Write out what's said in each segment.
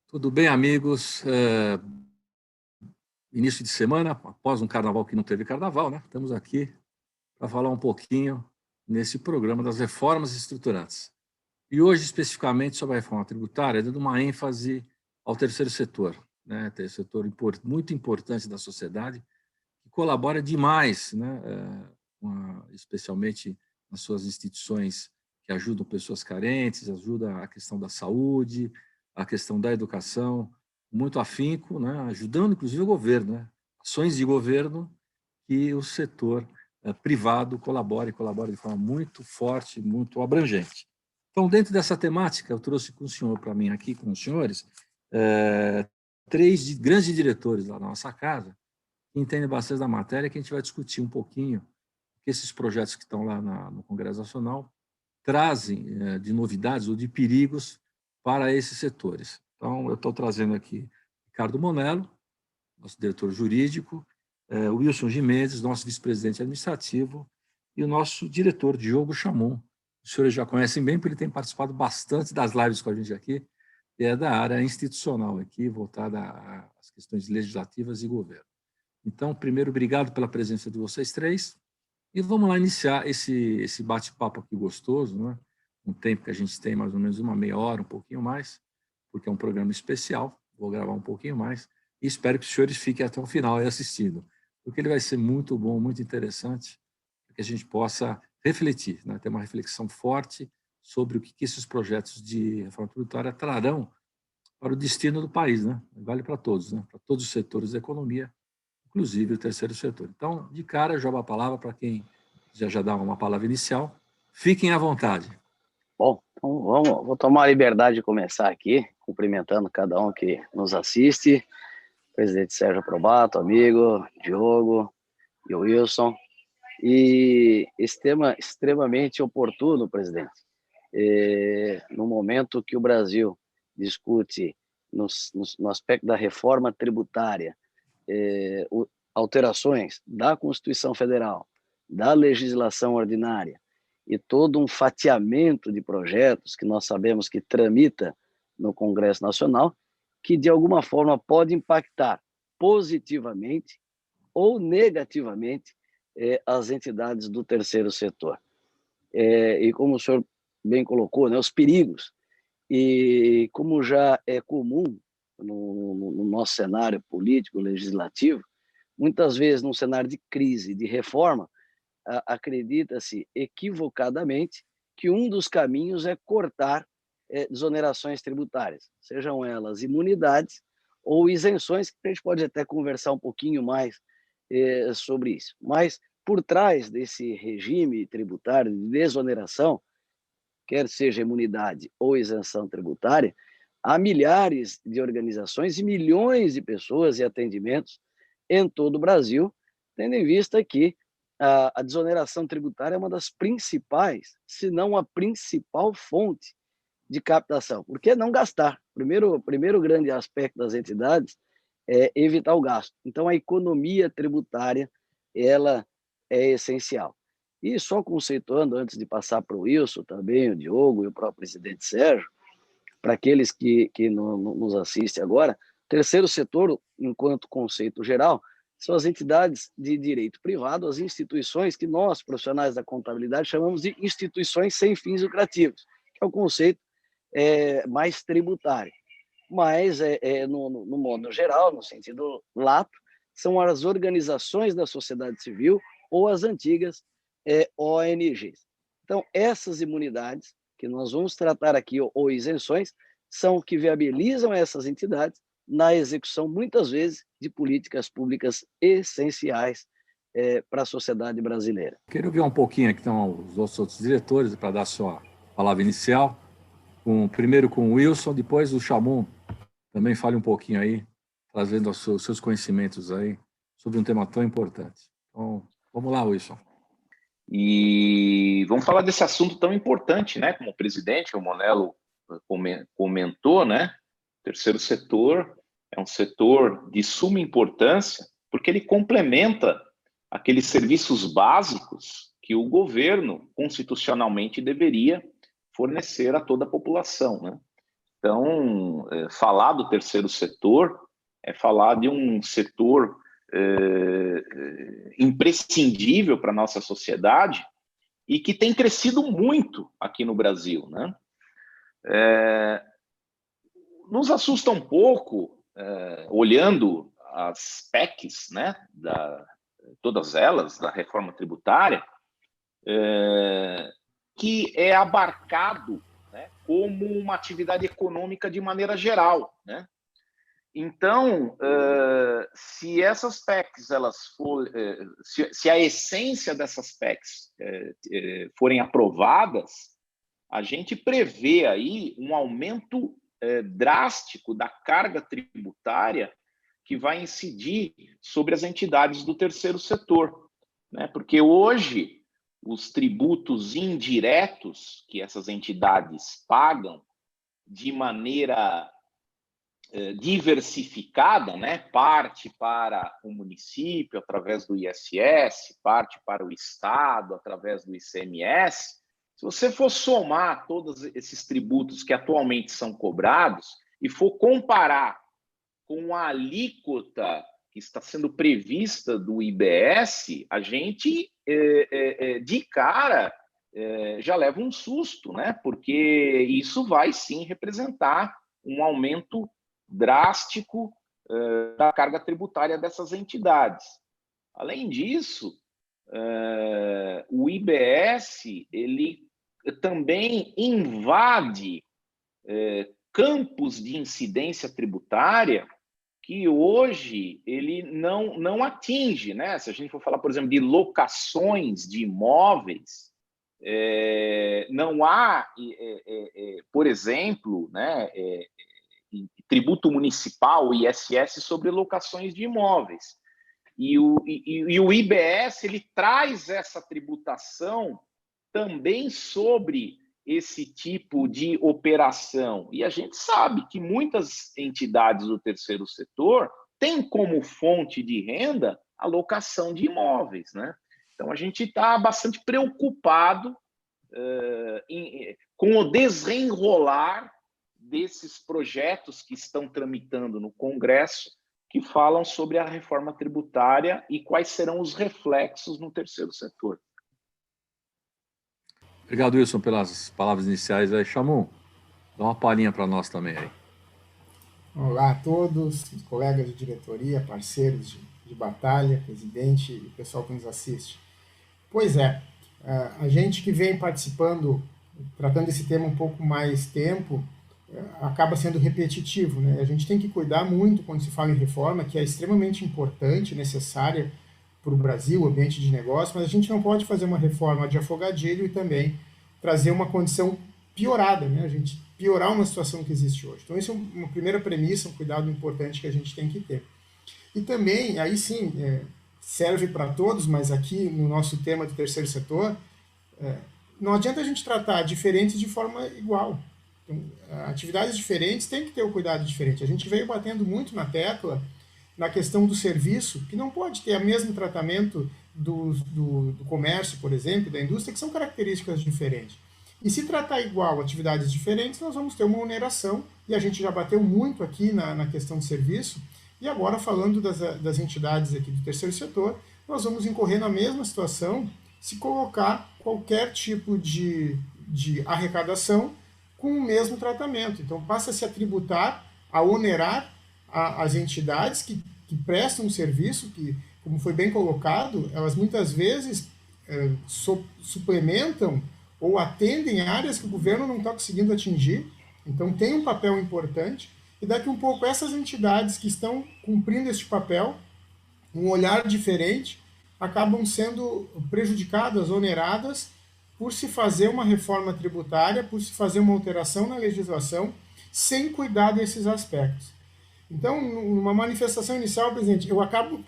Tudo bem, amigos? Início de semana, após um carnaval que não teve carnaval, né? Estamos aqui para falar um pouquinho nesse programa das reformas estruturantes. E hoje, especificamente, sobre a reforma tributária, dando uma ênfase ao terceiro setor, né? Terceiro setor muito importante da sociedade, que colabora demais, né? Especialmente nas suas instituições que ajudam pessoas carentes, ajuda a questão da saúde, a questão da educação, muito afinco, né? Ajudando, inclusive, o governo, né? Ações de governo que o setor privado colabora de forma muito forte, muito abrangente. Então, dentro dessa temática, eu trouxe com o senhor, para mim, aqui com os senhores, três grandes diretores lá na nossa casa, que entendem bastante da matéria, que a gente vai discutir um pouquinho que esses projetos que estão lá no Congresso Nacional trazem de novidades ou de perigos para esses setores. Então, eu estou trazendo aqui Ricardo Monello, nosso diretor jurídico, o Wilson Gimenez, nosso vice-presidente administrativo, e o nosso diretor, Diogo Chamon. Os senhores já conhecem bem, porque ele tem participado bastante das lives com a gente aqui, e é da área institucional aqui, voltada às questões legislativas e governo. Então, primeiro, obrigado pela presença de vocês três, e vamos lá iniciar esse bate-papo aqui gostoso, né? Um tempo que a gente tem mais ou menos uma meia hora, um pouquinho mais, porque é um programa especial, vou gravar um pouquinho mais, e espero que os senhores fiquem até o final aí assistindo, porque ele vai ser muito bom, muito interessante, para que a gente possa refletir, né? Ter uma reflexão forte sobre o que esses projetos de reforma tributária trarão para o destino do país, né? Vale para todos, né? Para todos os setores da economia, inclusive o terceiro setor. Então, de cara, eu jogo a palavra para quem já dá uma palavra inicial. Fiquem à vontade. Bom, então vou tomar a liberdade de começar aqui, cumprimentando cada um que nos assiste, presidente Sérgio Aprobato, amigo, Diogo e o Wilson, e esse tema extremamente oportuno, presidente, no momento que o Brasil discute no aspecto da reforma tributária, alterações da Constituição Federal, da legislação ordinária e todo um fatiamento de projetos que nós sabemos que tramita no Congresso Nacional, que de alguma forma pode impactar positivamente ou negativamente as entidades do terceiro setor. E como o senhor bem colocou, né, os perigos, e como já é comum no nosso cenário político, legislativo, muitas vezes num cenário de crise, de reforma, acredita-se equivocadamente que um dos caminhos é cortar desonerações tributárias, sejam elas imunidades ou isenções, que a gente pode até conversar um pouquinho mais sobre isso. Mas por trás desse regime tributário de desoneração, quer seja imunidade ou isenção tributária, há milhares de organizações e milhões de pessoas e atendimentos em todo o Brasil, tendo em vista que a desoneração tributária é uma das principais, se não a principal fonte de captação. Por que não gastar? Primeiro grande aspecto das entidades é evitar o gasto. Então, a economia tributária, ela é essencial. E só conceituando, antes de passar para o Wilson também, o Diogo e o próprio presidente Sérgio, para aqueles que nos assistem agora, terceiro setor, enquanto conceito geral, são as entidades de direito privado, as instituições que nós, profissionais da contabilidade, chamamos de instituições sem fins lucrativos, que é o conceito mais tributário. Mas, no modo geral, no sentido lato, são as organizações da sociedade civil ou as antigas ONGs. Então, essas imunidades que nós vamos tratar aqui, ou isenções, são o que viabilizam essas entidades na execução, muitas vezes, de políticas públicas essenciais para a sociedade brasileira. Quero ouvir um pouquinho aqui, então, os outros diretores, para dar a sua palavra inicial. Primeiro com o Wilson, depois o Chamon também fale um pouquinho aí, trazendo os seus conhecimentos aí sobre um tema tão importante. Então, vamos lá, Wilson. E vamos falar desse assunto tão importante, né? Como o presidente, o Monello, comentou, né? Terceiro setor é um setor de suma importância, porque ele complementa aqueles serviços básicos que o governo constitucionalmente deveria fornecer a toda a população, né? Então, falar do terceiro setor é falar de um setor imprescindível para a nossa sociedade e que tem crescido muito aqui no Brasil, né? Nos assusta um pouco, olhando as PECs, né, todas elas, da reforma tributária, que é abarcado, né, como uma atividade econômica de maneira geral, né? Então, se essas PECs, se a essência dessas PECs forem aprovadas, a gente prevê aí um aumento drástico da carga tributária que vai incidir sobre as entidades do terceiro setor, né? Porque hoje os tributos indiretos que essas entidades pagam de maneira diversificada, né? Parte para o município através do ISS, parte para o Estado através do ICMS. Se você for somar todos esses tributos que atualmente são cobrados e for comparar com a alíquota que está sendo prevista do IBS, a gente, de cara, já leva um susto, né? Porque isso vai, sim, representar um aumento drástico da carga tributária dessas entidades. Além disso, o IBS ele também invade campos de incidência tributária que hoje ele não atinge, né? Se a gente for falar, por exemplo, de locações de imóveis, não há, por exemplo, né, tributo municipal, ISS, sobre locações de imóveis. E o IBS ele traz essa tributação também sobre esse tipo de operação. E a gente sabe que muitas entidades do terceiro setor têm como fonte de renda a locação de imóveis, né? Então, a gente está bastante preocupado com o desenrolar desses projetos que estão tramitando no Congresso, que falam sobre a reforma tributária e quais serão os reflexos no terceiro setor. Obrigado, Wilson, pelas palavras iniciais aí. Chamon, dá uma palhinha para nós também aí. Olá a todos, colegas de diretoria, parceiros de batalha, presidente e pessoal que nos assiste. Pois é, a gente que vem participando, tratando esse tema um pouco mais tempo, acaba sendo repetitivo, né? A gente tem que cuidar muito quando se fala em reforma, que é extremamente importante, necessária para o Brasil, o ambiente de negócio, mas a gente não pode fazer uma reforma de afogadilho e também trazer uma condição piorada, né? A gente piorar uma situação que existe hoje. Então, isso é uma primeira premissa, um cuidado importante que a gente tem que ter. E também, aí sim, serve para todos, mas aqui no nosso tema do terceiro setor, não adianta a gente tratar diferentes de forma igual. Então, atividades diferentes têm que ter o cuidado diferente. A gente veio batendo muito na tecla na questão do serviço, que não pode ter o mesmo tratamento do comércio, por exemplo, da indústria, que são características diferentes. E se tratar igual atividades diferentes, nós vamos ter uma oneração, e a gente já bateu muito aqui na questão de serviço, e agora falando das entidades aqui do terceiro setor, nós vamos incorrer na mesma situação se colocar qualquer tipo de arrecadação com o mesmo tratamento. Então passa-se a tributar, a onerar as entidades que prestam um serviço, que, como foi bem colocado, elas muitas vezes suplementam ou atendem áreas que o governo não está conseguindo atingir, então tem um papel importante, e daqui um pouco essas entidades que estão cumprindo este papel, um olhar diferente, acabam sendo prejudicadas, oneradas, por se fazer uma reforma tributária, por se fazer uma alteração na legislação, sem cuidar desses aspectos. Então, numa manifestação inicial, presidente,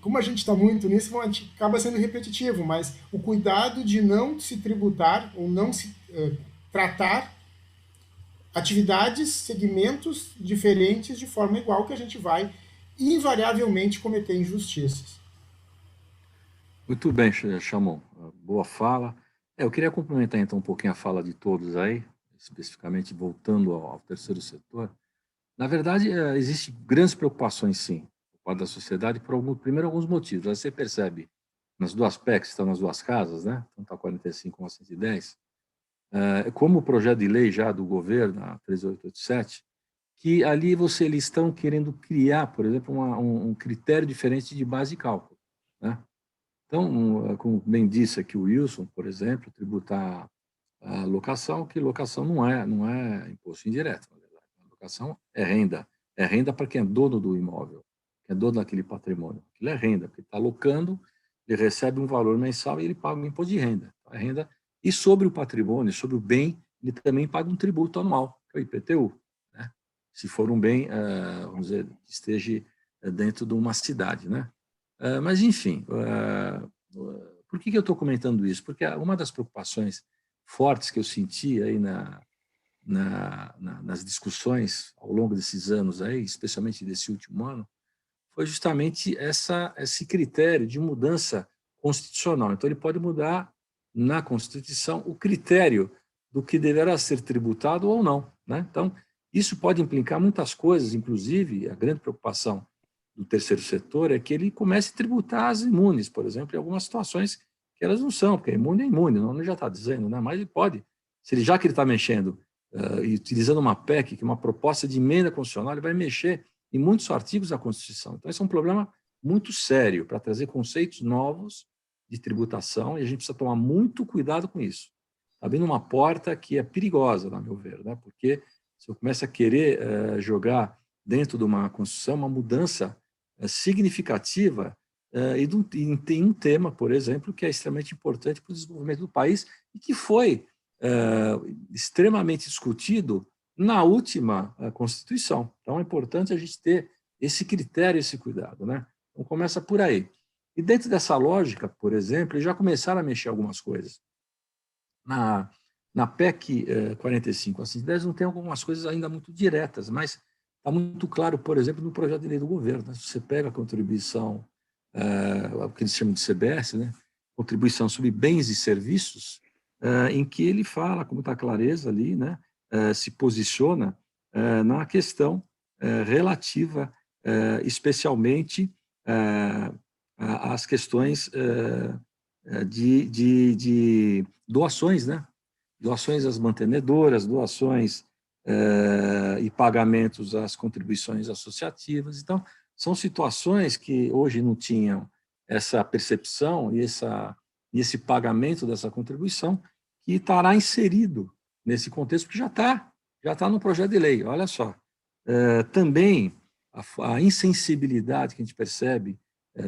como a gente está muito nisso, a gente acaba sendo repetitivo, mas o cuidado de não se tributar ou não se tratar atividades, segmentos diferentes de forma igual, que a gente vai invariavelmente cometer injustiças. Muito bem, Chamon. Boa fala. Eu queria complementar, então, um pouquinho a fala de todos aí, especificamente voltando ao terceiro setor. Na verdade, existem grandes preocupações, sim, por parte da sociedade, primeiro, alguns motivos. Aí você percebe nas duas PECs, que estão nas duas casas, né? Tanto a 45 como a 110, como o projeto de lei já do governo, a 3887, que ali eles estão querendo criar, por exemplo, um critério diferente de base de cálculo, né? Então, como bem disse aqui o Wilson, por exemplo, tributar a locação, que locação não é imposto indireto, na verdade. A locação é renda para quem é dono do imóvel, quem é dono daquele patrimônio. Aquilo é renda, porque está alocando, ele recebe um valor mensal e ele paga um imposto de renda. É renda. E sobre o patrimônio, sobre o bem, ele também paga um tributo anual, que é o IPTU, né? Se for um bem, vamos dizer, que esteja dentro de uma cidade, né? Mas, enfim, por que eu estou comentando isso? Porque uma das preocupações fortes que eu senti aí nas discussões ao longo desses anos, aí, especialmente desse último ano, foi justamente esse critério de mudança constitucional. Então, ele pode mudar na Constituição o critério do que deverá ser tributado ou não, né? Então, isso pode implicar muitas coisas, inclusive a grande preocupação do terceiro setor é que ele comece a tributar as imunes, por exemplo, em algumas situações que elas não são, porque imune é imune, não já está dizendo, né? Mas ele pode, já que ele está mexendo e utilizando uma PEC, que é uma proposta de emenda constitucional, ele vai mexer em muitos artigos da Constituição. Então, esse é um problema muito sério para trazer conceitos novos de tributação e a gente precisa tomar muito cuidado com isso. Está abrindo uma porta que é perigosa, na meu ver, né? Porque se eu começo a querer jogar dentro de uma Constituição uma mudança significativa e tem um tema, por exemplo, que é extremamente importante para o desenvolvimento do país e que foi extremamente discutido na última Constituição. Então, é importante a gente ter esse critério, esse cuidado, né? Então, começa por aí. E dentro dessa lógica, por exemplo, eles já começaram a mexer algumas coisas. Na PEC 45 a 110 não tem algumas coisas ainda muito diretas, mas está muito claro, por exemplo, no projeto de lei do governo. Né? Se você pega a contribuição, o que eles chamam de CBS, né? Contribuição sobre bens e serviços, em que ele fala com muita clareza ali, né? Se posiciona na questão relativa, especialmente, às questões de doações, né? Doações às mantenedoras, doações e pagamentos às contribuições associativas. Então, são situações que hoje não tinham essa percepção e esse pagamento dessa contribuição, que estará inserido nesse contexto, porque já está no projeto de lei. Olha só. Também a insensibilidade que a gente percebe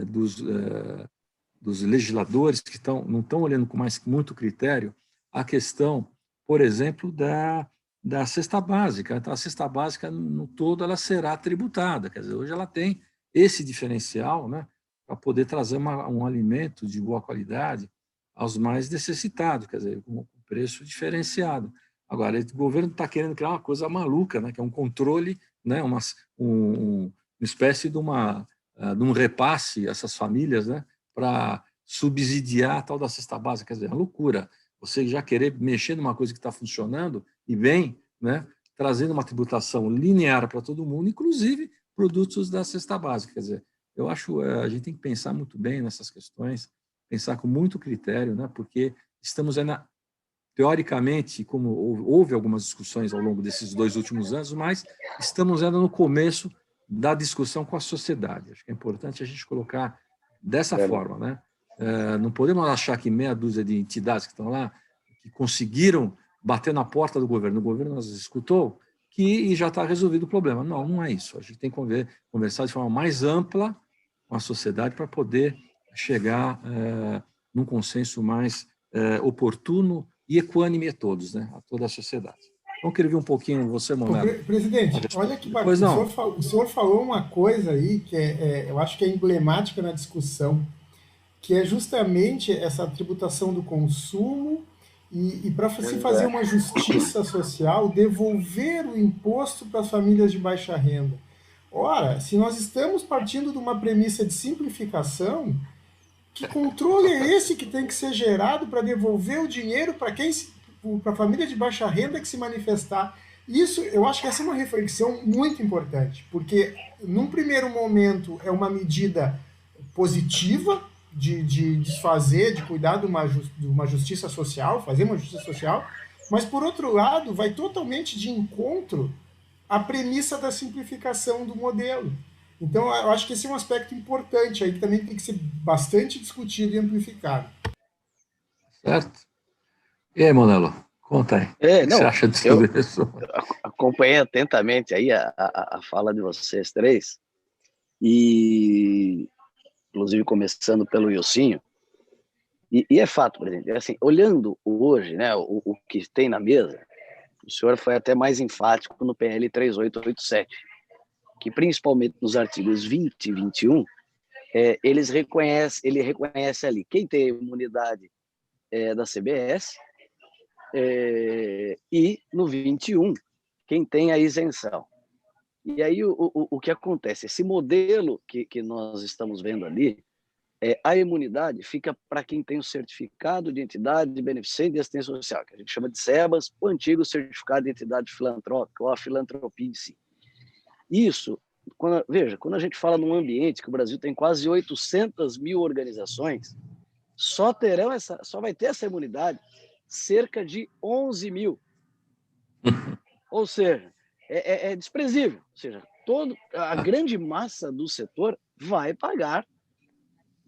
dos legisladores que não estão olhando com muito critério a questão, por exemplo, da cesta básica. Então, a cesta básica, no todo, ela será tributada. Quer dizer, hoje ela tem esse diferencial, né, para poder trazer um alimento de boa qualidade aos mais necessitados, quer dizer, com preço diferenciado. Agora, o governo está querendo criar uma coisa maluca, né, que é um controle, né, uma espécie de um repasse a essas famílias, né, para subsidiar a tal da cesta básica. Quer dizer, é uma loucura. Você já querer mexer numa coisa que está funcionando e bem, né, trazendo uma tributação linear para todo mundo, inclusive produtos da cesta básica. Quer dizer, eu acho a gente tem que pensar muito bem nessas questões, pensar com muito critério, né, porque estamos ainda, teoricamente, como houve algumas discussões ao longo desses 2 últimos anos, mas estamos ainda no começo da discussão com a sociedade. Acho que é importante a gente colocar dessa forma, né? Não podemos achar que meia dúzia de entidades que estão lá, que conseguiram bater na porta do governo, o governo nos escutou, e já está resolvido o problema. Não, não é isso. A gente tem que conversar de forma mais ampla com a sociedade para poder chegar num consenso mais oportuno e equânime a todos, né? A toda a sociedade. Então, eu queria ver um pouquinho você, Monero. Presidente, olha que bacana. O senhor falou uma coisa aí que eu acho que é emblemática na discussão, que é justamente essa tributação do consumo e para se fazer uma justiça social, devolver o imposto para as famílias de baixa renda. Ora, se nós estamos partindo de uma premissa de simplificação, que controle é esse que tem que ser gerado para devolver o dinheiro para a família de baixa renda que se manifestar? Isso, eu acho que essa é uma reflexão muito importante, porque num primeiro momento é uma medida positiva de desfazer, de cuidar de uma justiça social, fazer uma justiça social, mas por outro lado vai totalmente de encontro à premissa da simplificação do modelo. Então, eu acho que esse é um aspecto importante aí que também tem que ser bastante discutido e amplificado. Certo? E aí, Monelo, conta aí. O que você acha de tudo isso? Acompanhei atentamente aí a fala de vocês três, e inclusive começando pelo Ilcinho, e é fato, presidente, assim, olhando hoje, né, o que tem na mesa, o senhor foi até mais enfático no PL 3887, que principalmente nos artigos 20 e 21, ele reconhece ali quem tem imunidade da CBS, e no 21, quem tem a isenção. E aí o que acontece? Esse modelo que nós estamos vendo ali, a imunidade fica para quem tem o certificado de entidade beneficente de assistência social, que a gente chama de SEBAS, o antigo certificado de entidade filantrópica, ou a filantropia em si. Isso, quando a gente fala num ambiente que o Brasil tem quase 800 mil organizações, só vai ter essa imunidade cerca de 11 mil. Ou seja, é desprezível. Ou seja, a grande massa do setor vai pagar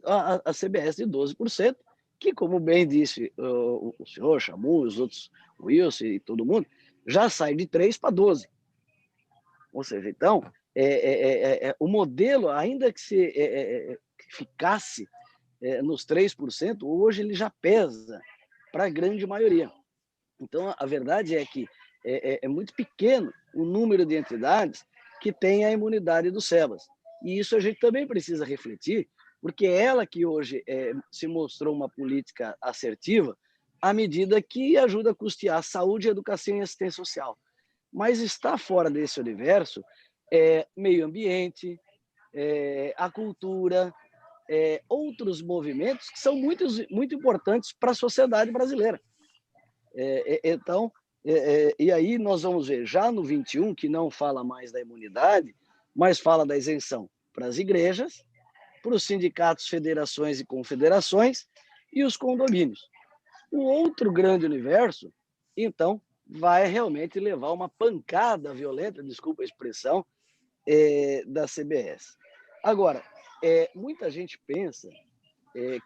a CBS de 12%, que, como bem disse o senhor, Chamu, os outros, o Wilson e todo mundo, já sai de 3 para 12. Ou seja, então, o modelo, ainda que ficasse nos 3%, hoje ele já pesa para a grande maioria. Então, a verdade é que é muito pequeno o número de entidades que têm a imunidade do SEBAS. E isso a gente também precisa refletir, porque é ela que hoje se mostrou uma política assertiva à medida que ajuda a custear saúde, educação e assistência social. Mas está fora desse universo meio ambiente, a cultura, outros movimentos que são muito, muito importantes para a sociedade brasileira. Então, e aí nós vamos ver, já no 21, que não fala mais da imunidade, mas fala da isenção para as igrejas, para os sindicatos, federações e confederações e os condomínios. O outro grande universo, então, vai realmente levar uma pancada violenta, desculpa a expressão, da CBS. Agora, muita gente pensa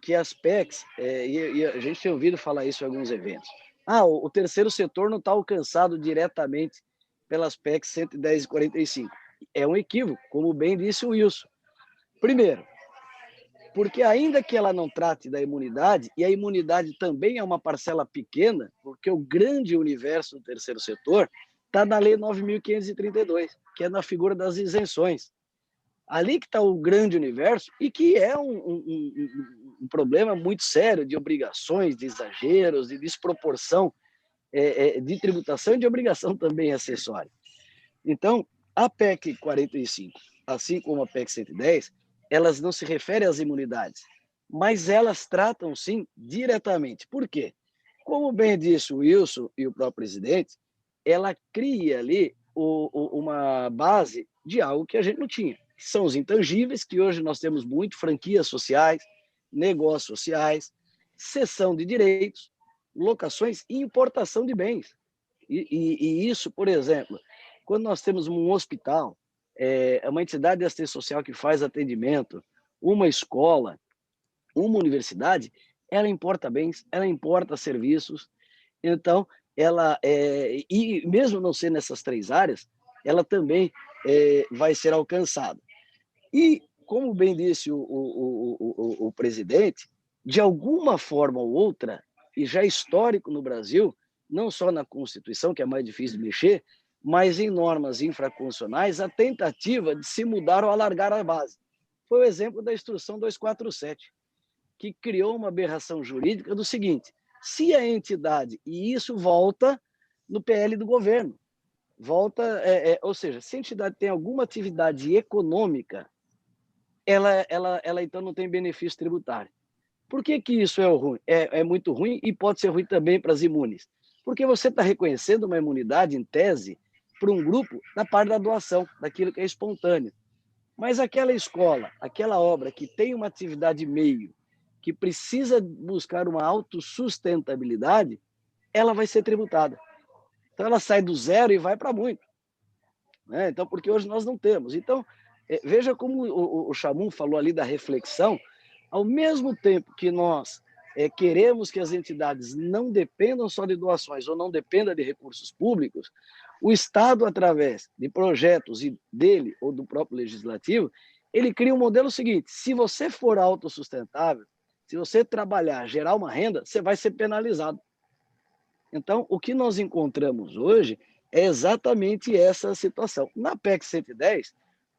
que as PECs, e a gente tem ouvido falar isso em alguns eventos, o terceiro setor não está alcançado diretamente pelas PECs 110 e 45. É um equívoco, como bem disse o Wilson. Primeiro, porque ainda que ela não trate da imunidade, e a imunidade também é uma parcela pequena, porque o grande universo do terceiro setor está na Lei 9.532, que é na figura das isenções. Ali que está o grande universo, e que é um problema muito sério de obrigações, de exageros, de desproporção de tributação e de obrigação também acessória. Então, a PEC 45, assim como a PEC 110, elas não se referem às imunidades, mas elas tratam, sim, diretamente. Por quê? Como bem disse o Wilson e o próprio presidente, ela cria ali uma base de algo que a gente não tinha, que são os intangíveis, que hoje nós temos muito, franquias sociais, negócios sociais, cessão de direitos, locações e importação de bens. E isso, por exemplo, quando nós temos um hospital, uma entidade de assistência social que faz atendimento, uma escola, uma universidade, ela importa bens, ela importa serviços. Então, e mesmo não sendo nessas 3 áreas, ela também vai ser alcançada. E, como bem disse o presidente, de alguma forma ou outra, e já histórico no Brasil, não só na Constituição, que é mais difícil de mexer, mas em normas infraconstitucionais, a tentativa de se mudar ou alargar a base. Foi o exemplo da Instrução 247, que criou uma aberração jurídica do seguinte: se a entidade, e isso volta no PL do governo, ou seja, se a entidade tem alguma atividade econômica, ela então não tem benefício tributário. Por que isso é ruim? É muito ruim e pode ser ruim também para as imunes. Porque você está reconhecendo uma imunidade, em tese, para um grupo da parte da doação, daquilo que é espontâneo. Mas aquela escola, aquela obra que tem uma atividade meio, que precisa buscar uma autossustentabilidade, ela vai ser tributada. Então, ela sai do zero e vai para muito. Né? Então, porque hoje nós não temos. Então, veja como o Chamun falou ali da reflexão, ao mesmo tempo que nós queremos que as entidades não dependam só de doações ou não dependam de recursos públicos, o Estado, através de projetos e dele ou do próprio legislativo, ele cria um modelo seguinte: se você for autossustentável, se você trabalhar, gerar uma renda, você vai ser penalizado. Então, o que nós encontramos hoje é exatamente essa situação. Na PEC 110,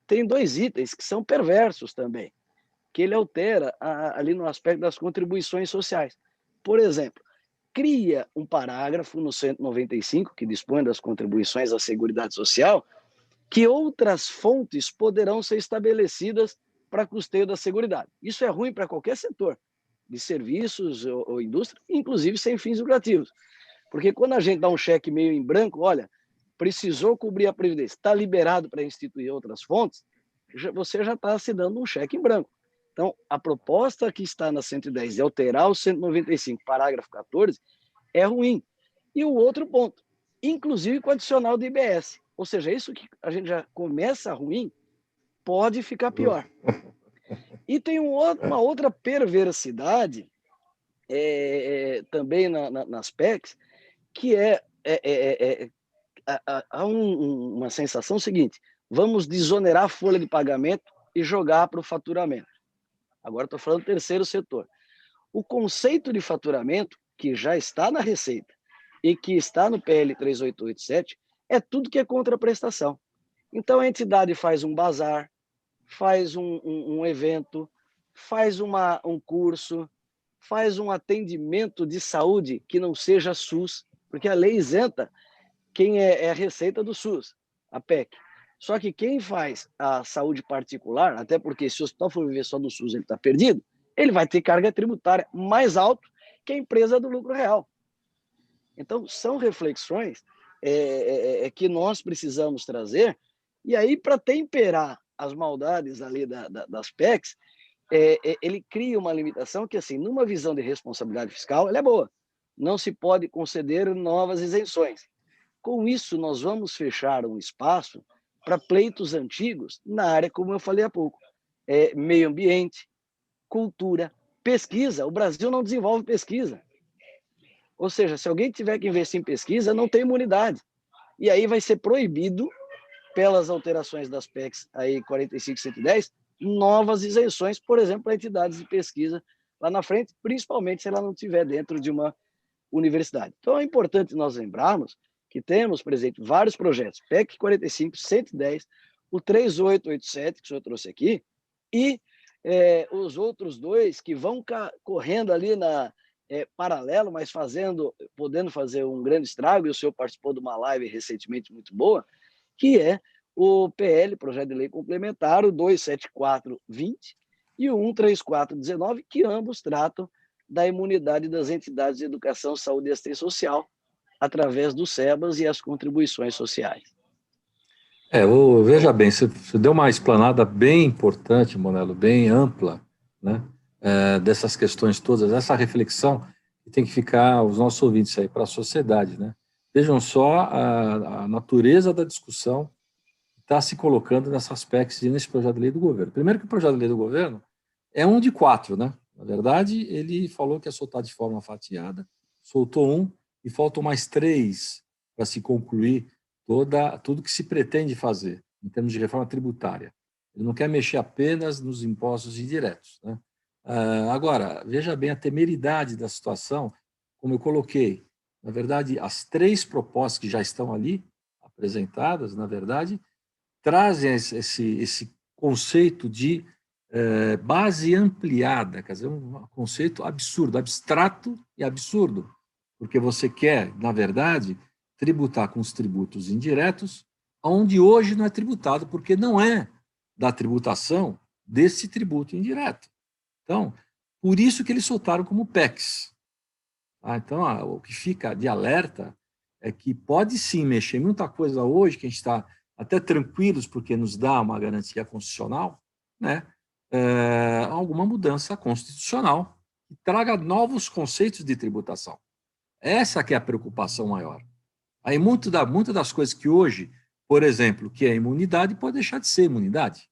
tem 2 itens que são perversos também, que ele altera ali no aspecto das contribuições sociais. Por exemplo, cria um parágrafo no 195, que dispõe das contribuições à Seguridade Social, que outras fontes poderão ser estabelecidas para custeio da Seguridade. Isso é ruim para qualquer setor, de serviços ou indústria, inclusive sem fins lucrativos. Porque quando a gente dá um cheque meio em branco, olha, precisou cobrir a Previdência, está liberado para instituir outras fontes, você já está se dando um cheque em branco. Então, a proposta que está na 110 de alterar o 195, parágrafo 14, é ruim. E o outro ponto, inclusive com o adicional do IBS. Ou seja, isso que a gente já começa ruim, pode ficar pior. E tem uma outra perversidade, também nas PECs, que há uma sensação seguinte: vamos desonerar a folha de pagamento e jogar para o faturamento. Agora estou falando do terceiro setor. O conceito de faturamento, que já está na Receita e que está no PL 3887, é tudo que é contraprestação. Então, a entidade faz um bazar, faz um evento, faz um curso, faz um atendimento de saúde que não seja SUS, porque a lei isenta quem é a receita do SUS, a PEC. Só que quem faz a saúde particular, até porque se o hospital for viver só do SUS, ele está perdido, ele vai ter carga tributária mais alta que a empresa do lucro real. Então, são reflexões que nós precisamos trazer, e aí, para temperar as maldades ali das PECs, ele cria uma limitação que, assim, numa visão de responsabilidade fiscal, ela é boa. Não se pode conceder novas isenções. Com isso, nós vamos fechar um espaço para pleitos antigos na área, como eu falei há pouco, meio ambiente, cultura, pesquisa. O Brasil não desenvolve pesquisa. Ou seja, se alguém tiver que investir em pesquisa, não tem imunidade. E aí vai ser proibido, pelas alterações das PECs aí 45 e 110, novas isenções, por exemplo, para entidades de pesquisa lá na frente, principalmente se ela não estiver dentro de uma universidade. Então, é importante nós lembrarmos que temos, por exemplo, vários projetos, PEC 45, 110, o 3887, que o senhor trouxe aqui, e os outros 2 que vão correndo ali paralelo, mas podendo fazer um grande estrago, e o senhor participou de uma live recentemente muito boa, que é o PL, Projeto de Lei Complementar, o 27420 e o 13419, que ambos tratam da imunidade das entidades de educação, saúde e assistência social, através do SEBAS e as contribuições sociais. Veja bem, você deu uma explanada bem importante, Monello, bem ampla, né, dessas questões todas, essa reflexão que tem que ficar os nossos ouvintes aí para a sociedade, né? Vejam só a natureza da discussão que está se colocando nessas aspectos e nesse projeto de lei do governo. Primeiro que o projeto de lei do governo é um de 4, né? Na verdade, ele falou que ia soltar de forma fatiada, soltou um e faltam mais 3 para se concluir tudo que se pretende fazer em termos de reforma tributária. Ele não quer mexer apenas nos impostos indiretos, né? Agora, veja bem a temeridade da situação, como eu coloquei. Na verdade, as 3 propostas que já estão ali apresentadas, na verdade, trazem esse conceito de base ampliada, quer dizer, um conceito absurdo, abstrato e absurdo, porque você quer, na verdade, tributar com os tributos indiretos, onde hoje não é tributado, porque não é da tributação desse tributo indireto. Então, por isso que eles soltaram como PECs. Então, o que fica de alerta é que pode sim mexer muita coisa hoje, que a gente está até tranquilos, porque nos dá uma garantia constitucional, né? Alguma mudança constitucional que traga novos conceitos de tributação. Essa que é a preocupação maior. Aí, muitas das coisas que hoje, por exemplo, que é imunidade, pode deixar de ser imunidade.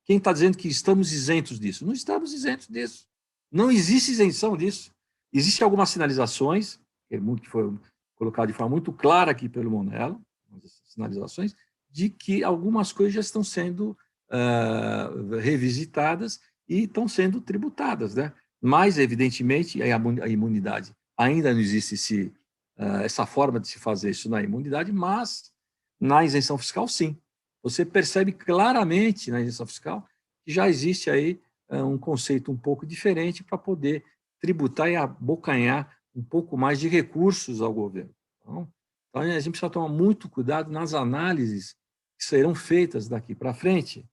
Quem está dizendo que estamos isentos disso? Não estamos isentos disso. Não existe isenção disso. Existem algumas sinalizações, que foi colocado de forma muito clara aqui pelo Monello, sinalizações, de que algumas coisas já estão sendo revisitadas e estão sendo tributadas, né? Mas, evidentemente, a imunidade ainda não existe essa forma de se fazer isso na imunidade, mas na isenção fiscal, sim. Você percebe claramente na isenção fiscal que já existe aí um conceito um pouco diferente para poder tributar e abocanhar um pouco mais de recursos ao governo. Então, a gente precisa tomar muito cuidado nas análises que serão feitas daqui para frente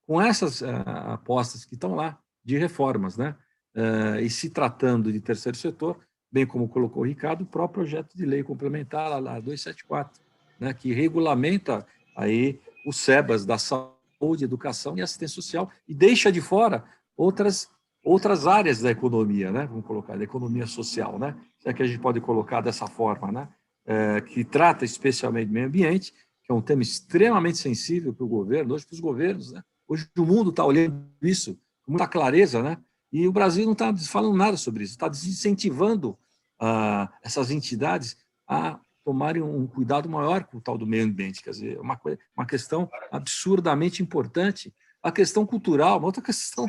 com essas apostas que estão lá de reformas, né? E se tratando de terceiro setor, bem como colocou o Ricardo, o próprio projeto de lei complementar, a 274, né, que regulamenta aí os SEBAs da saúde, educação e assistência social e deixa de fora outras áreas da economia, né? Vamos colocar, da economia social, né? Se é que a gente pode colocar dessa forma, né? Que trata especialmente do meio ambiente, que é um tema extremamente sensível para o governo, hoje para os governos, né? Hoje o mundo está olhando isso com muita clareza, né? E o Brasil não está falando nada sobre isso, está desincentivando essas entidades a tomarem um cuidado maior com o tal do meio ambiente. Quer dizer, uma questão absurdamente importante. A questão cultural, uma outra questão.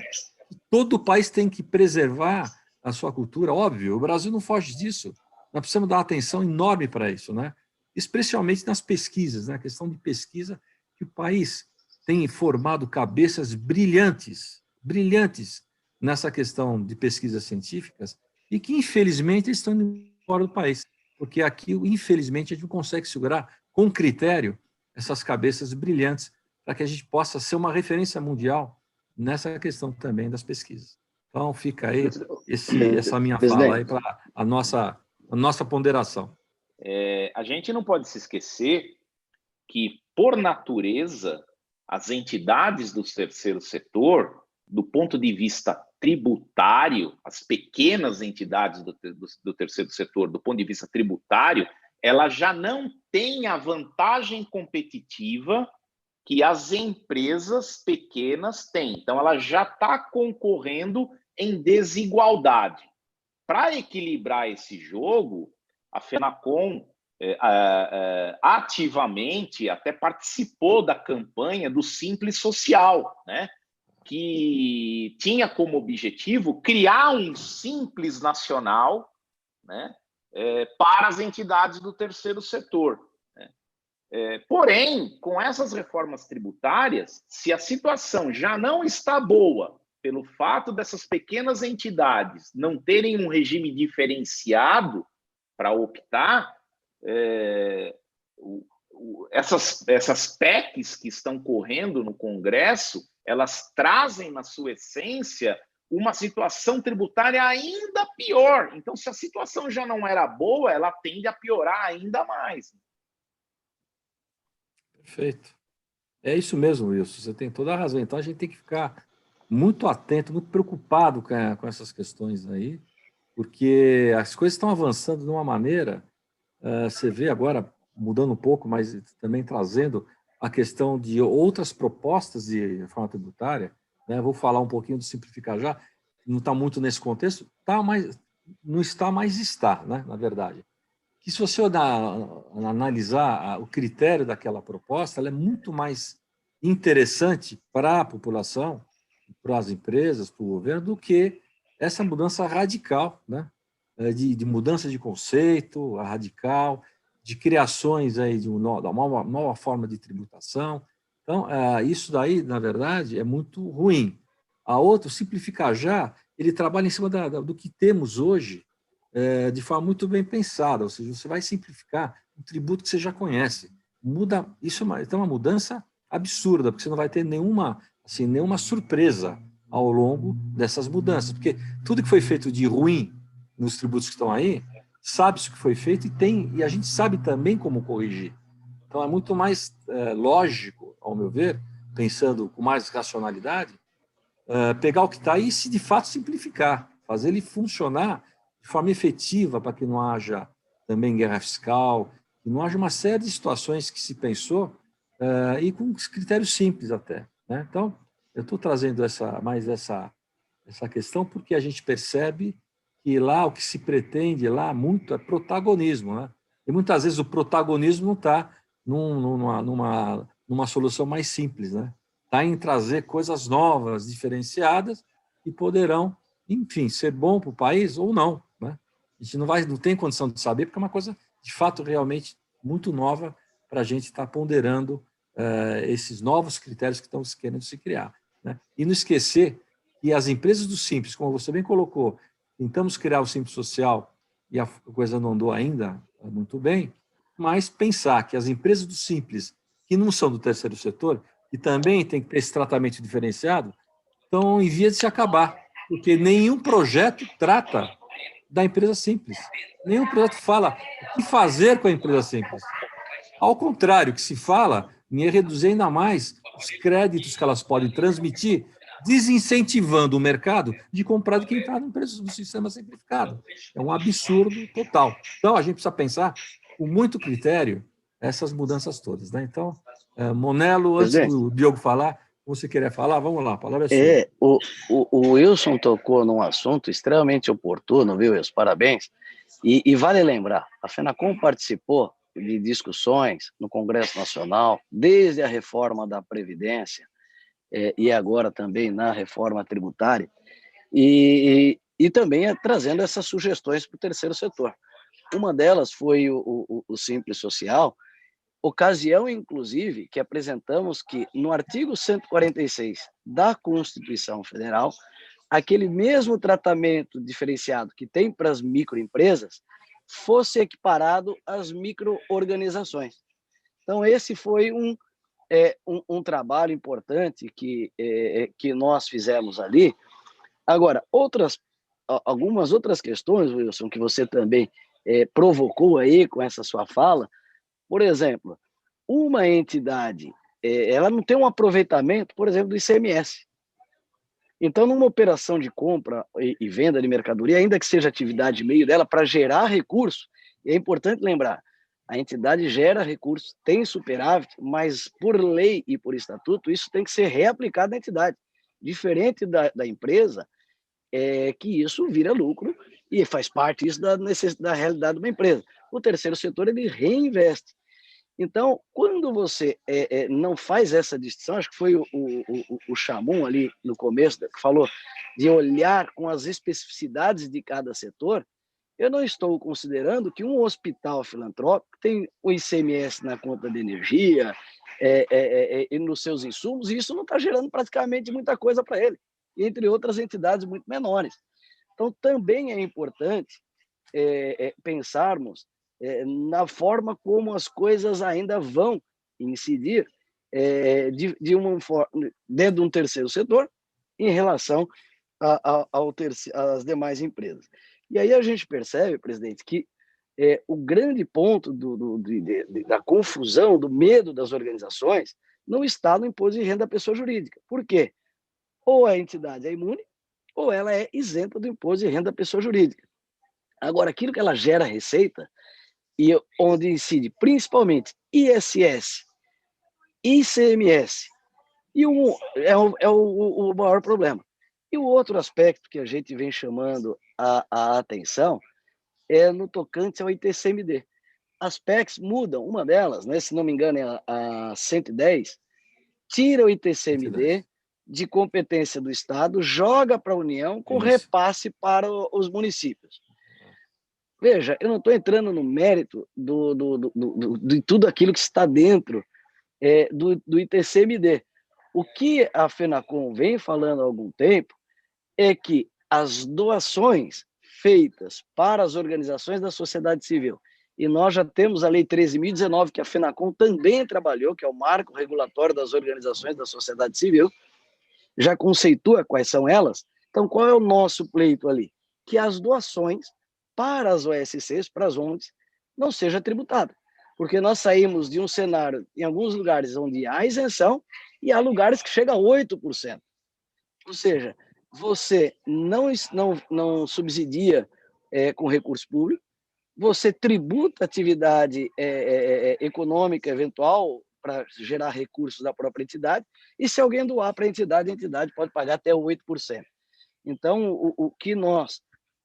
Todo país tem que preservar a sua cultura, óbvio, o Brasil não foge disso. Nós precisamos dar uma atenção enorme para isso, né? Especialmente nas pesquisas, né? A questão de pesquisa, que o país tem formado cabeças brilhantes nessa questão de pesquisas científicas e que, infelizmente, estão indo fora do país, porque aqui, infelizmente, a gente não consegue segurar com critério essas cabeças brilhantes para que a gente possa ser uma referência mundial nessa questão também das pesquisas. Então, fica aí essa minha fala aí para a nossa ponderação. A gente não pode se esquecer que, por natureza, as entidades do terceiro setor, do ponto de vista tributário, as pequenas entidades do terceiro setor, do ponto de vista tributário, ela já não tem a vantagem competitiva que as empresas pequenas têm. Então, ela já está concorrendo em desigualdade. Para equilibrar esse jogo, a FENACON ativamente até participou da campanha do Simples Social, né? Que tinha como objetivo criar um Simples Nacional, né? Para as entidades do terceiro setor. Porém, com essas reformas tributárias, se a situação já não está boa pelo fato dessas pequenas entidades não terem um regime diferenciado para optar, essas PECs que estão correndo no Congresso, elas trazem na sua essência uma situação tributária ainda pior. Então, se a situação já não era boa, ela tende a piorar ainda mais. Perfeito. É isso mesmo, Wilson. Você tem toda a razão. Então, a gente tem que ficar muito atento, muito preocupado com essas questões aí, porque as coisas estão avançando de uma maneira, você vê agora, mudando um pouco, mas também trazendo a questão de outras propostas de reforma tributária, né? Vou falar um pouquinho do Simplificar Já, não está muito nesse contexto, não está, mas está, né? Na verdade. Que se você analisar o critério daquela proposta, ela é muito mais interessante para a população, para as empresas, para o governo, do que essa mudança radical, né? De mudança de conceito, radical, de criações aí de uma nova forma de tributação. Então, isso daí, na verdade, é muito ruim. A outra, Simplificar Já, ele trabalha em cima do que temos hoje, de forma muito bem pensada, ou seja, você vai simplificar um tributo que você já conhece. Muda, isso é uma mudança absurda, porque você não vai ter nenhuma surpresa ao longo dessas mudanças, porque tudo que foi feito de ruim nos tributos que estão aí, sabe-se o que foi feito e a gente sabe também como corrigir. Então, é muito mais lógico, ao meu ver, pensando com mais racionalidade, pegar o que está aí e, se de fato, simplificar, fazer ele funcionar de forma efetiva para que não haja também guerra fiscal, que não haja uma série de situações que se pensou e com critérios simples até, né? Então, eu estou trazendo essa questão porque a gente percebe que lá o que se pretende lá muito é protagonismo, né? E muitas vezes o protagonismo não está numa solução mais simples, né? Está em trazer coisas novas, diferenciadas, que poderão, enfim, ser bom para o país ou não, né? A gente não tem condição de saber, porque é uma coisa, de fato, realmente muito nova para a gente estar ponderando esses novos critérios que estão querendo se criar, né? E não esquecer que as empresas do Simples, como você bem colocou, tentamos criar o Simples Social e a coisa não andou ainda muito bem, mas pensar que as empresas do Simples, que não são do terceiro setor, e também tem que ter esse tratamento diferenciado, estão em via de se acabar, porque nenhum projeto trata da empresa simples. Nenhum projeto fala o que fazer com a empresa simples. Ao contrário, o que se fala em reduzir ainda mais os créditos que elas podem transmitir, desincentivando o mercado de comprar de quem está no sistema simplificado. É um absurdo total. Então, a gente precisa pensar com muito critério essas mudanças todas, né? Então, Monello, antes do Diogo falar, você querer falar, vamos lá, a palavra é sua. O Wilson tocou num assunto extremamente oportuno, viu, Wilson? Parabéns. E vale lembrar, a FENACOM participou de discussões no Congresso Nacional, desde a reforma da Previdência e agora também na reforma tributária, e também trazendo essas sugestões para o terceiro setor. Uma delas foi o Simples Social, ocasião, inclusive, que apresentamos que no artigo 146 da Constituição Federal, aquele mesmo tratamento diferenciado que tem para as microempresas fosse equiparado às microorganizações. Então, esse foi um trabalho importante que nós fizemos ali. Agora, algumas outras questões, Wilson, que você também provocou aí com essa sua fala. Por exemplo, uma entidade, ela não tem um aproveitamento, por exemplo, do ICMS. Então, numa operação de compra e venda de mercadoria, ainda que seja atividade meio dela, para gerar recurso, é importante lembrar, a entidade gera recursos, tem superávit, mas por lei e por estatuto, isso tem que ser reaplicado na entidade. Diferente da empresa, que isso vira lucro e faz parte isso da realidade de uma empresa. O terceiro setor, ele reinveste. Então, quando você não faz essa distinção, acho que foi o Chamum ali no começo, que falou de olhar com as especificidades de cada setor, eu não estou considerando que um hospital filantrópico tem o ICMS na conta de energia e nos seus insumos, e isso não está gerando praticamente muita coisa para ele, entre outras entidades muito menores. Então, também é importante pensarmos na forma como as coisas ainda vão incidir dentro de um terceiro setor em relação às demais empresas. E aí a gente percebe, presidente, que o grande ponto da confusão, do medo das organizações, não está no imposto de renda da pessoa jurídica. Por quê? Ou a entidade é imune, ou ela é isenta do imposto de renda da pessoa jurídica. Agora, aquilo que ela gera receita, e onde incide principalmente ISS, ICMS, é o maior problema. E o outro aspecto que a gente vem chamando a atenção é no tocante ao ITCMD. As PECs mudam, uma delas, né, se não me engano, é a 110, tira o ITCMD de competência do Estado, joga para a União com repasse para os municípios. Veja, eu não estou entrando no mérito de tudo aquilo que está dentro do ITCMD. O que a FENACOM vem falando há algum tempo é que as doações feitas para as organizações da sociedade civil, e nós já temos a Lei 13.019, que a FENACOM também trabalhou, que é o marco regulatório das organizações da sociedade civil, já conceitua quais são elas. Então, qual é o nosso pleito ali? Que as doações para as OSCs, para as ONGs, não seja tributada. Porque nós saímos de um cenário, em alguns lugares, onde há isenção, e há lugares que chega a 8%. Ou seja, você não subsidia com recurso público, você tributa atividade econômica eventual para gerar recursos da própria entidade, e se alguém doar para a entidade pode pagar até 8%. Então, o que nós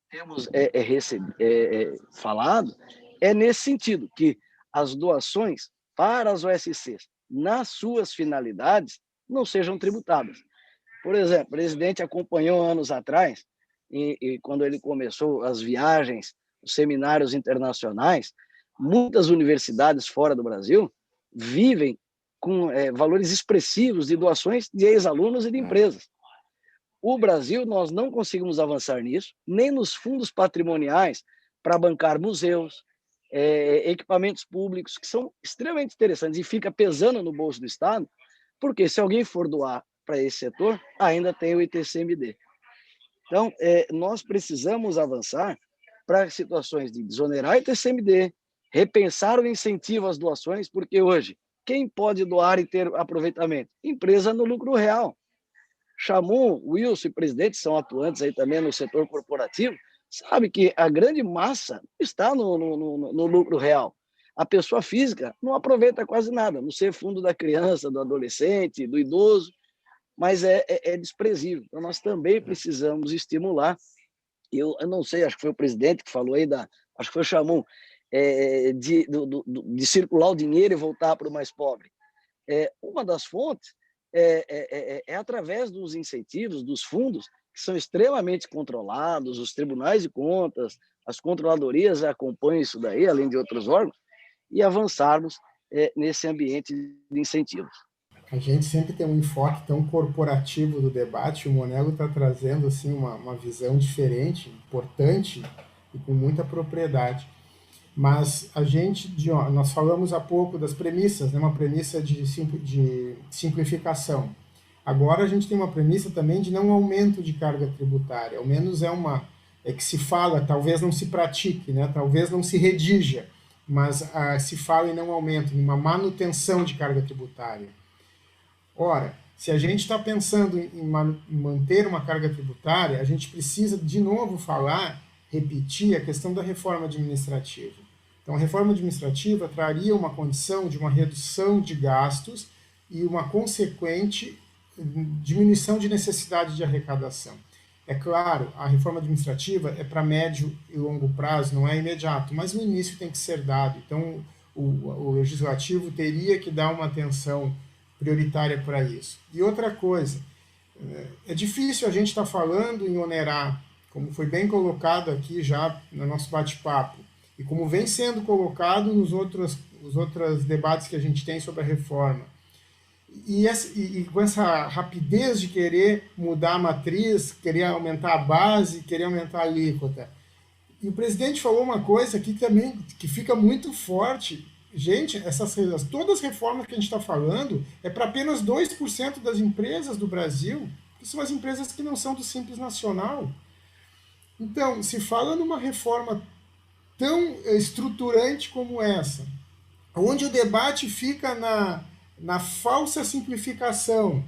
temos falado é nesse sentido, que as doações para as OSCs, nas suas finalidades, não sejam tributadas. Por exemplo, o presidente acompanhou anos atrás, e quando ele começou as viagens, os seminários internacionais, muitas universidades fora do Brasil vivem com valores expressivos de doações de ex-alunos e de empresas. O Brasil, nós não conseguimos avançar nisso, nem nos fundos patrimoniais para bancar museus, equipamentos públicos, que são extremamente interessantes e fica pesando no bolso do Estado, porque se alguém for doar para esse setor, ainda tem o ITCMD. Então, nós precisamos avançar para situações de desonerar o ITCMD, repensar o incentivo às doações, porque hoje, quem pode doar e ter aproveitamento? Empresa no lucro real. Chamou, Wilson e presidente são atuantes aí também no setor corporativo, sabe que a grande massa está no lucro real. A pessoa física não aproveita quase nada, não ser fundo da criança, do adolescente, do idoso, mas é desprezível. Então, nós também precisamos estimular. Eu não sei, acho que foi o presidente que falou aí, acho que foi o Chamon, de circular o dinheiro e voltar para o mais pobre. Uma das fontes é através dos incentivos, dos fundos, que são extremamente controlados, os tribunais de contas, as controladorias acompanham isso daí, além de outros órgãos, e avançarmos nesse ambiente de incentivos. A gente sempre tem um enfoque tão corporativo do debate, o Monelo está trazendo assim, uma visão diferente, importante e com muita propriedade. Mas nós falamos há pouco das premissas, né? Uma premissa de simplificação. Agora a gente tem uma premissa também de não aumento de carga tributária, ao menos é que se fala, talvez não se pratique, né? Talvez não se redija, mas se fala em não aumento, em uma manutenção de carga tributária. Ora, se a gente está pensando em manter uma carga tributária, a gente precisa de novo repetir a questão da reforma administrativa. Então, a reforma administrativa traria uma condição de uma redução de gastos e uma consequente diminuição de necessidade de arrecadação. É claro, a reforma administrativa é para médio e longo prazo, não é imediato, mas o início tem que ser dado. Então, o legislativo teria que dar uma atenção prioritária para isso. E outra coisa, é difícil a gente estar falando em onerar, como foi bem colocado aqui já no nosso bate-papo, e como vem sendo colocado nos outros debates que a gente tem sobre a reforma. E com essa rapidez de querer mudar a matriz, querer aumentar a base, querer aumentar a alíquota. E o presidente falou uma coisa aqui também que fica muito forte. Gente, todas as reformas que a gente está falando é para apenas 2% das empresas do Brasil, que são as empresas que não são do Simples Nacional. Então, se fala numa reforma tão estruturante como essa, onde o debate fica na falsa simplificação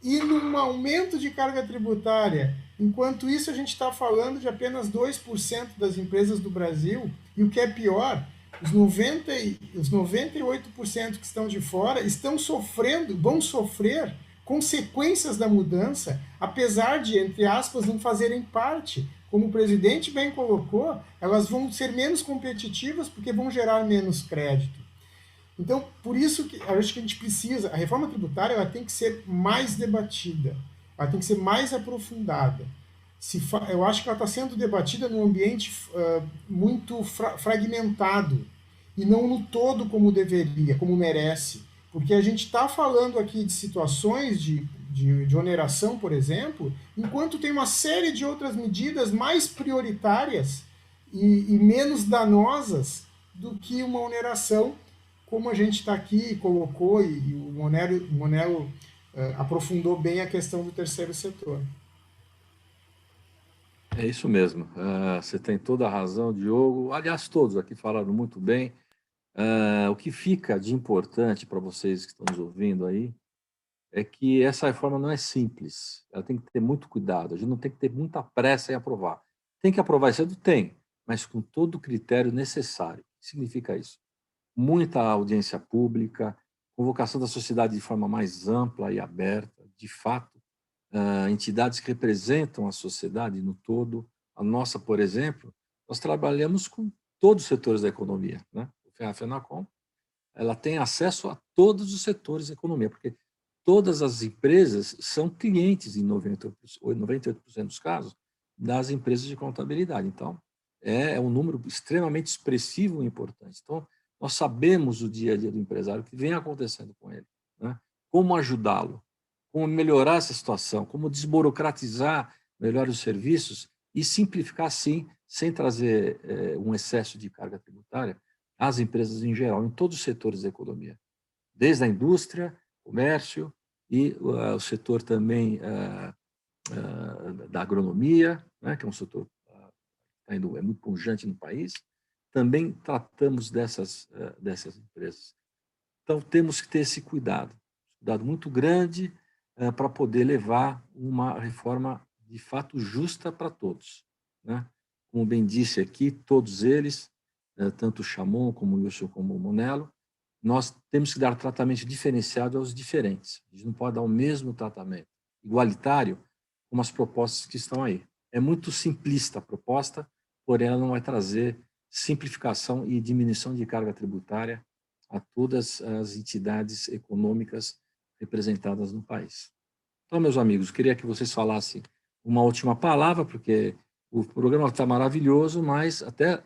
e num aumento de carga tributária, enquanto isso a gente está falando de apenas 2% das empresas do Brasil, e o que é pior, os 98% que estão de fora vão sofrer consequências da mudança, apesar de, entre aspas, não fazerem parte. Como o presidente bem colocou, elas vão ser menos competitivas porque vão gerar menos crédito. Então, por isso que eu acho que a gente precisa, a reforma tributária ela tem que ser mais debatida, ela tem que ser mais aprofundada. Eu acho que ela está sendo debatida num ambiente muito fragmentado, e não no todo como deveria, como merece. Porque a gente está falando aqui de situações de de oneração, por exemplo, enquanto tem uma série de outras medidas mais prioritárias e menos danosas do que uma oneração, como a gente está aqui, colocou, e o Monello aprofundou bem a questão do terceiro setor. É isso mesmo. Você tem toda a razão, Diogo. Aliás, todos aqui falaram muito bem. O que fica de importante para vocês que estão nos ouvindo aí é que essa reforma não é simples. Ela tem que ter muito cuidado. A gente não tem que ter muita pressa em aprovar. Tem que aprovar cedo? Tem, mas com todo o critério necessário. O que significa isso? Muita audiência pública, convocação da sociedade de forma mais ampla e aberta, de fato, entidades que representam a sociedade no todo. A nossa, por exemplo, nós trabalhamos com todos os setores da economia, né? A FENACOM, ela tem acesso a todos os setores da economia, porque todas as empresas são clientes, em 98% dos casos, das empresas de contabilidade. Então, é um número extremamente expressivo e importante. Então, nós sabemos o dia a dia do empresário, o que vem acontecendo com ele, né? Como ajudá-lo, como melhorar essa situação, como desburocratizar melhor os serviços e simplificar, sim, sem trazer um excesso de carga tributária às empresas em geral, em todos os setores da economia, desde a indústria, comércio e o setor também da agronomia, né, que é um setor que é muito pujante no país. Também tratamos dessas empresas. Então, temos que ter esse cuidado muito grande para poder levar uma reforma de fato justa para todos, né? Como bem disse aqui, todos eles, tanto o Chamon, como o Wilson, como o Monello, nós temos que dar tratamento diferenciado aos diferentes. A gente não pode dar o mesmo tratamento igualitário como as propostas que estão aí. É muito simplista a proposta, porém ela não vai trazer simplificação e diminuição de carga tributária a todas as entidades econômicas representadas no país. Então, meus amigos, queria que vocês falassem uma última palavra, porque o programa está maravilhoso, mas até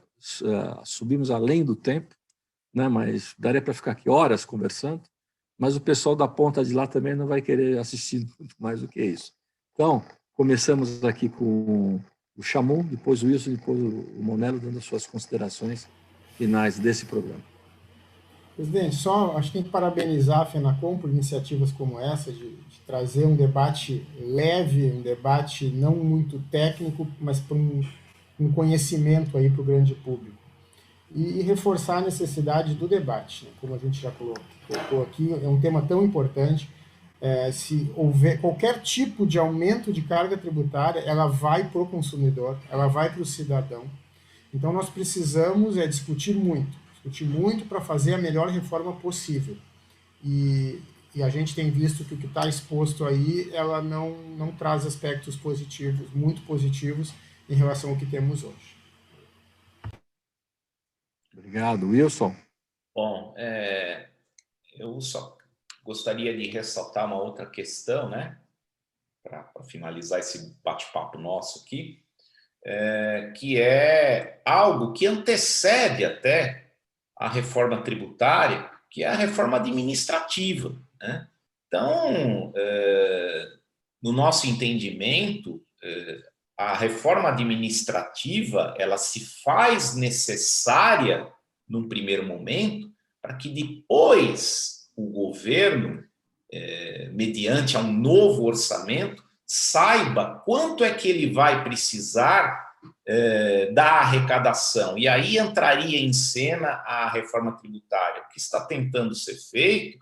subimos além do tempo, né? Mas daria para ficar aqui horas conversando, mas o pessoal da ponta de lá também não vai querer assistir muito mais do que isso. Então, começamos aqui com o Chamon, depois o Wilson, depois o Monello, dando as suas considerações finais desse programa. Presidente, só acho que tem que parabenizar a FENACOM por iniciativas como essa, de trazer um debate leve, um debate não muito técnico, mas para um conhecimento aí para o grande público. E reforçar a necessidade do debate, né? Como a gente já colocou aqui, é um tema tão importante. Se houver qualquer tipo de aumento de carga tributária, ela vai para o consumidor, ela vai para o cidadão. Então, nós precisamos discutir muito para fazer a melhor reforma possível. E a gente tem visto que o que está exposto aí, ela não traz aspectos positivos, muito positivos, em relação ao que temos hoje. Obrigado. Wilson? Bom, eu só gostaria de ressaltar uma outra questão, né, para finalizar esse bate-papo nosso aqui, que é algo que antecede até a reforma tributária, que é a reforma administrativa, né? Então, no nosso entendimento, a reforma administrativa ela se faz necessária num primeiro momento para que depois o governo, mediante um novo orçamento, saiba quanto é que ele vai precisar da arrecadação. E aí entraria em cena a reforma tributária. O que está tentando ser feito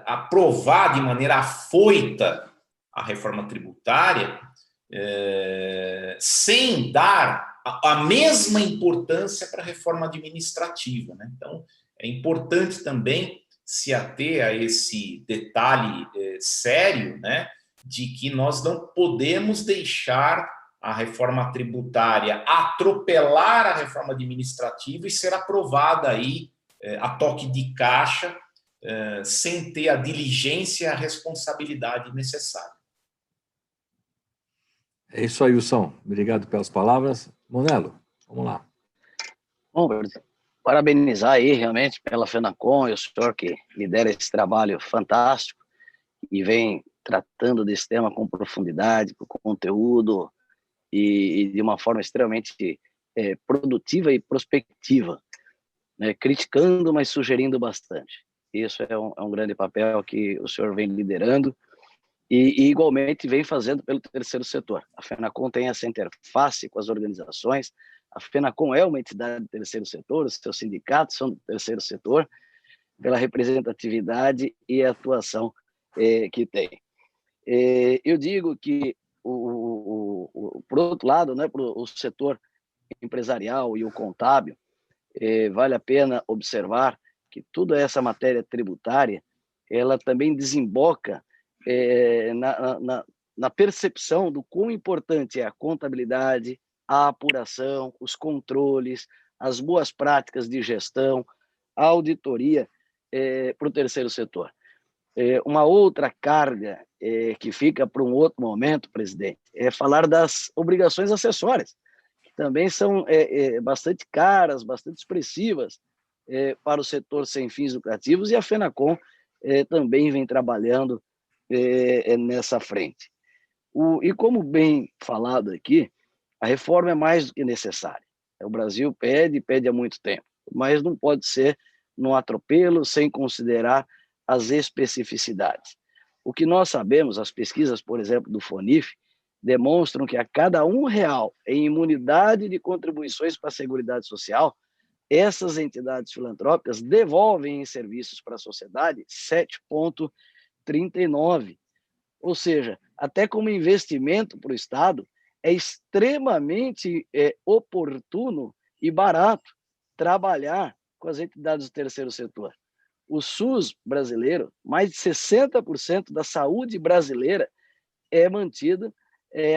aprovar de maneira afoita a reforma tributária, sem dar a mesma importância para a reforma administrativa, né? Então, é importante também se ater a esse detalhe sério, né, de que nós não podemos deixar a reforma tributária atropelar a reforma administrativa e ser aprovada aí a toque de caixa, sem ter a diligência e a responsabilidade necessária. É isso aí, Wilson. Obrigado pelas palavras. Monello, vamos lá. Bom, parabenizar aí realmente pela FENACON e o senhor que lidera esse trabalho fantástico e vem tratando desse tema com profundidade, com conteúdo e de uma forma extremamente produtiva e prospectiva, né? Criticando, mas sugerindo bastante. Isso é um grande papel que o senhor vem liderando e igualmente vem fazendo pelo terceiro setor. A FENACON tem essa interface com as organizações. A FENACON é uma entidade do terceiro setor, os seus sindicatos são do terceiro setor, pela representatividade e atuação que tem. Eu digo que, por outro lado, né, para o setor empresarial e o contábil, vale a pena observar que toda essa matéria tributária ela também desemboca na percepção do quão importante é a contabilidade, a apuração, os controles, as boas práticas de gestão, a auditoria para o terceiro setor. Uma outra carga que fica para um outro momento, presidente, é falar das obrigações acessórias, que também são bastante caras, bastante expressivas para o setor sem fins lucrativos, e a FENACON também vem trabalhando nessa frente. E como bem falado aqui, a reforma é mais do que necessária. O Brasil pede há muito tempo, mas não pode ser num atropelo, sem considerar as especificidades. O que nós sabemos, as pesquisas, por exemplo, do FONIF, demonstram que a cada R$1 em imunidade de contribuições para a Seguridade Social, essas entidades filantrópicas devolvem em serviços para a sociedade 7,39. Ou seja, até como investimento para o Estado, é extremamente oportuno e barato trabalhar com as entidades do terceiro setor. O SUS brasileiro, mais de 60% da saúde brasileira é mantida,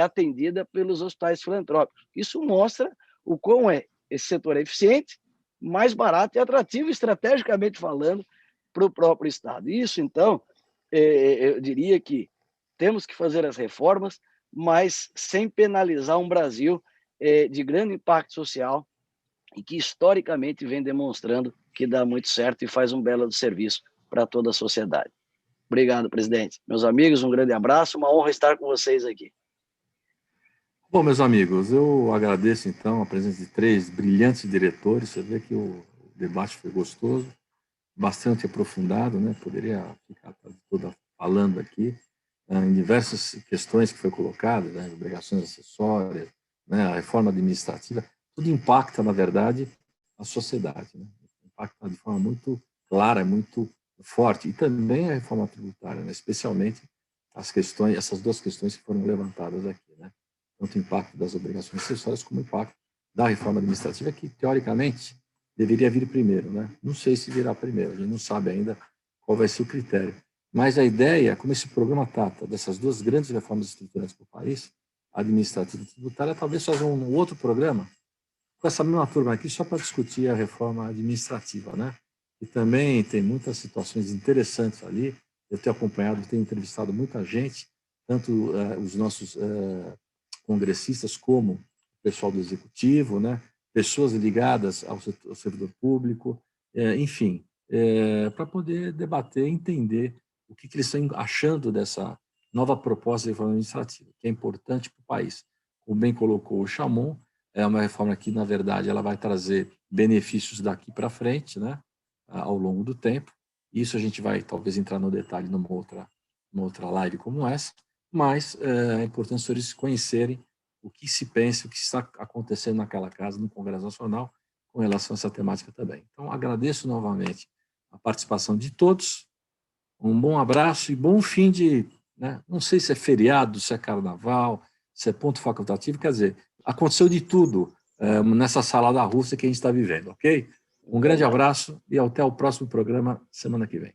atendida pelos hospitais filantrópicos. Isso mostra o quão esse setor é eficiente, mais barato e atrativo, estrategicamente falando, para o próprio Estado. Isso, então, eu diria que temos que fazer as reformas, mas sem penalizar um Brasil de grande impacto social e que historicamente vem demonstrando que dá muito certo e faz um belo serviço para toda a sociedade. Obrigado, presidente. Meus amigos, um grande abraço, uma honra estar com vocês aqui. Bom, meus amigos, eu agradeço, então, a presença de 3 brilhantes diretores. Você vê que o debate foi gostoso, bastante aprofundado, né? Poderia ficar toda falando aqui em diversas questões que foi colocada, né? Obrigações acessórias, né? A reforma administrativa, tudo impacta, na verdade, a sociedade, né? Impacta de forma muito clara, muito forte. E também a reforma tributária, né? Especialmente essas 2 questões que foram levantadas aqui, né? Tanto o impacto das obrigações acessórias como o impacto da reforma administrativa, que, teoricamente, deveria vir primeiro, né? Não sei se virá primeiro, a gente não sabe ainda qual vai ser o critério. Mas a ideia, como esse programa trata dessas 2 grandes reformas estruturantes para o país, administrativa e tributária, talvez fazer um outro programa com essa mesma turma aqui, só para discutir a reforma administrativa, né? E também tem muitas situações interessantes ali. Eu tenho acompanhado, tenho entrevistado muita gente, tanto os nossos congressistas como o pessoal do executivo, né? Pessoas ligadas ao servidor público, enfim, para poder debater, entender o que eles estão achando dessa nova proposta de reforma administrativa, que é importante para o país. Como bem colocou o Chamon, é uma reforma que, na verdade, ela vai trazer benefícios daqui para frente, né? Ao longo do tempo. Isso a gente vai, talvez, entrar no detalhe numa outra live como essa, mas é importante os senhores conhecerem o que se pensa, o que está acontecendo naquela casa, no Congresso Nacional, com relação a essa temática também. Então, agradeço novamente a participação de todos, um bom abraço e bom fim de... né? Não sei se é feriado, se é carnaval, se é ponto facultativo, quer dizer, aconteceu de tudo nessa sala da Rússia que a gente está vivendo, ok? Um grande abraço e até o próximo programa semana que vem.